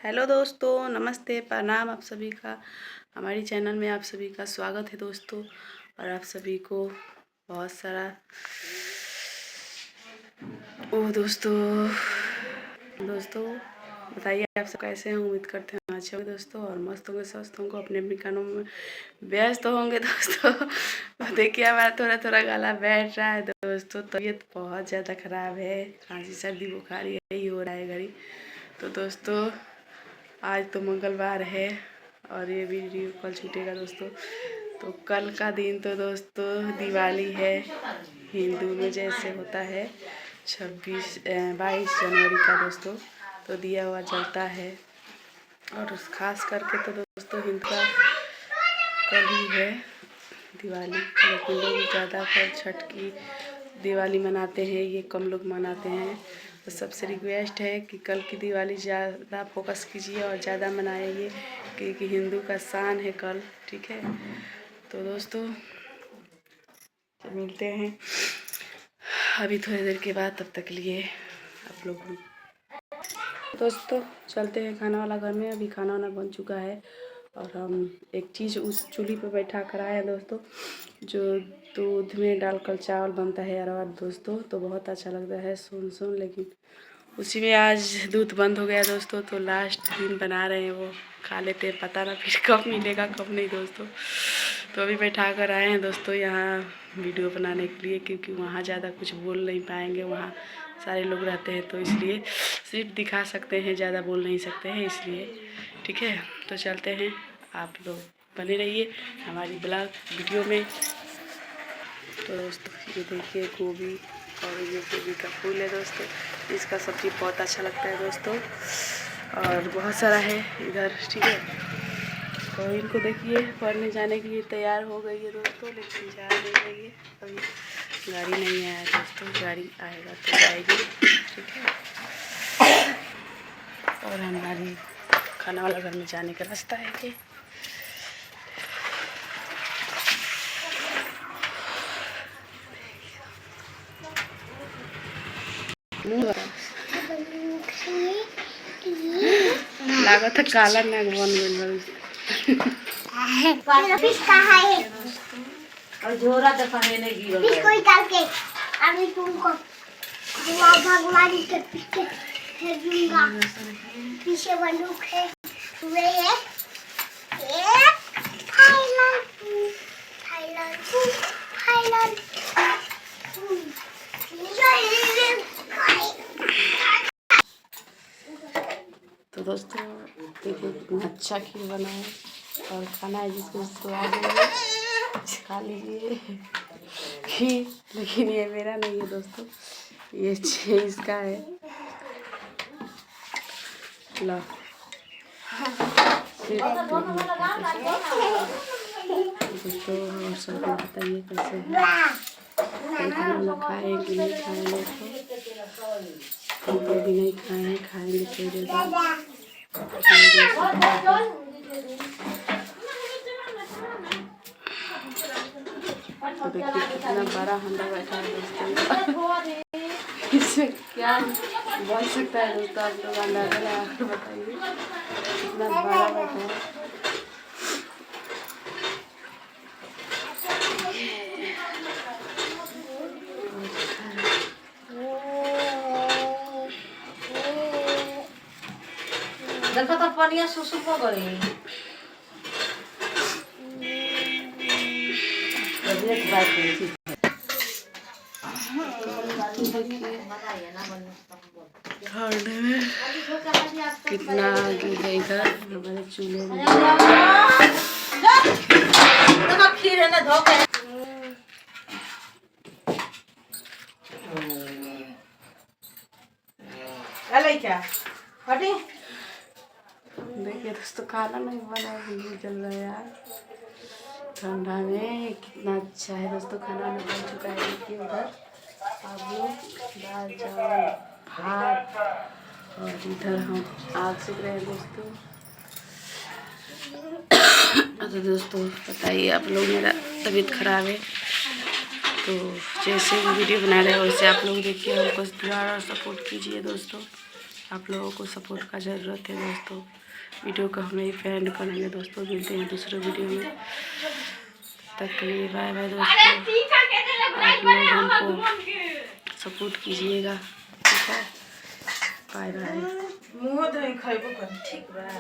Hello दोस्तों, नमस्ते, प्रणाम आप सभी का। हमारी चैनल में आप सभी का स्वागत है दोस्तों। और आप सभी को बहुत सारा दोस्तों बताइए आप सब कैसे हैं। उम्मीद करते हैं अच्छे होंगे दोस्तों और मस्त होंगे, स्वस्थ होंगे, अपने अपने कामों में व्यस्त होंगे दोस्तों। तो देखिए हमारा थोड़ा थोड़ा गला बैठ रहा है दोस्तों। तबीयत बहुत ज़्यादा ख़राब है, खांसी सर्दी बुखार यही हो रहा है घड़ी। तो दोस्तों आज तो मंगलवार है और ये वीडियो कल छूटेगा दोस्तों। तो कल का दिन तो दोस्तों दिवाली है, हिंदू में जैसे होता है 22 जनवरी का दोस्तों। तो दिया हुआ जलता है और खास करके तो दोस्तों हिंदू का कल ही है दिवाली। लेकिन लोग ज़्यादातर छठ की दिवाली मनाते हैं, ये कम लोग मनाते हैं। तो सबसे रिक्वेस्ट है कि कल की दिवाली ज़्यादा फोकस कीजिए और ज़्यादा मनाइए, क्योंकि हिंदू का शान है कल। ठीक है, तो दोस्तों मिलते हैं अभी थोड़ी देर के बाद। तब तक के लिए आप लोग दोस्तों चलते हैं खाना वाला घर में। अभी खाना वाना बन चुका है और हम एक चीज़ उस चूल्ही पे बैठा कर आए हैं दोस्तों, जो दूध में डालकर चावल बनता है अरवा दोस्तों। तो बहुत अच्छा लगता है सुन लेकिन उसी में आज दूध बंद हो गया दोस्तों। तो लास्ट दिन बना रहे हैं, वो खा लेते हैं, पता ना फिर कब मिलेगा कब नहीं दोस्तों। तो अभी बैठा कर आए हैं दोस्तों यहाँ वीडियो बनाने के लिए, क्योंकि वहाँ ज़्यादा कुछ बोल नहीं पाएंगे, वहाँ सारे लोग रहते हैं। तो इसलिए सिर्फ दिखा सकते हैं, ज़्यादा बोल नहीं सकते हैं इसलिए। ठीक है, तो चलते हैं, आप लोग बने रहिए हमारी ब्लॉग वीडियो में। तो दोस्तों ये देखिए गोभी और ये गोभी का फूल है दोस्तों। इसका सब्ज़ी बहुत अच्छा लगता है दोस्तों और बहुत सारा है इधर। ठीक है, तो इनको देखिए पढ़ने जाने के लिए तैयार हो गई है दोस्तों, लेकिन जा नहीं रही है अभी। गाड़ी नहीं आया दोस्तों, गाड़ी आएगा तो जाएगी। ठीक है, और हमारी खाना वाला घर में जाने का रास्ता है कि लागत है काला नाग बन गई। और झोरा तो खाने नहीं गिरो फिश कोई डाल के अभी तुमको दुआ भगवान के पीछे भेजूंगा। पीछे बंदूक है, वे थाईलैंड थाईलैंड तो दोस्तों देखिए कितना अच्छा खीर बना है और खाना है जिसको स्वाद है खा लीजिए खीर। लेकिन ये मेरा नहीं है दोस्तों, ये इसका है। लो दोस्तों और सब बताइए कैसे है, खाना खाए कि नहीं खाए दोस्तों। हम तो अभी नहीं खाए हैं, खाएंगे थोड़ी देर बाद। तो देखिए कितना बड़ा हंडा बैठा है दोस्तों। इसमें क्या बन सकता है दोस्तों, आप लोग अंदाजा लगा कर बताइए कितना बड़ा बैठा है। देखो तो पनिया सुसु को गई एक बात है कितना आगे है इधर हमारे चूल्हे में। देखो खीर है ना धो के अले क्या हटी। देखिए दोस्तों खाना नहीं बना, वीडियो चल रहा है यार ठंडा में। कितना अच्छा है दोस्तों, खाना में बन चुका है। देखिए उधर आप लोग दाल चावल भात और इधर हम आग सेक रहे हैं दोस्तों। तो दोस्तों बताइए आप लोग, मेरा तबीयत ख़राब है तो जैसे वीडियो बना रहे हैं वैसे आप लोग देखिए, हमको प्यार और सपोर्ट कीजिए दोस्तों। आप लोगों को सपोर्ट का ज़रूरत है दोस्तों। वीडियो को हम यहीं पे एंड करेंगे दोस्तों, मिलते हैं दूसरे वीडियो में। तब तक के लिए बाय बाय दोस्तों। आप लोग हमको सपोर्ट कीजिएगा, ठीक है। Bye bye. मुँह धोई खैबो कर ठीक बा।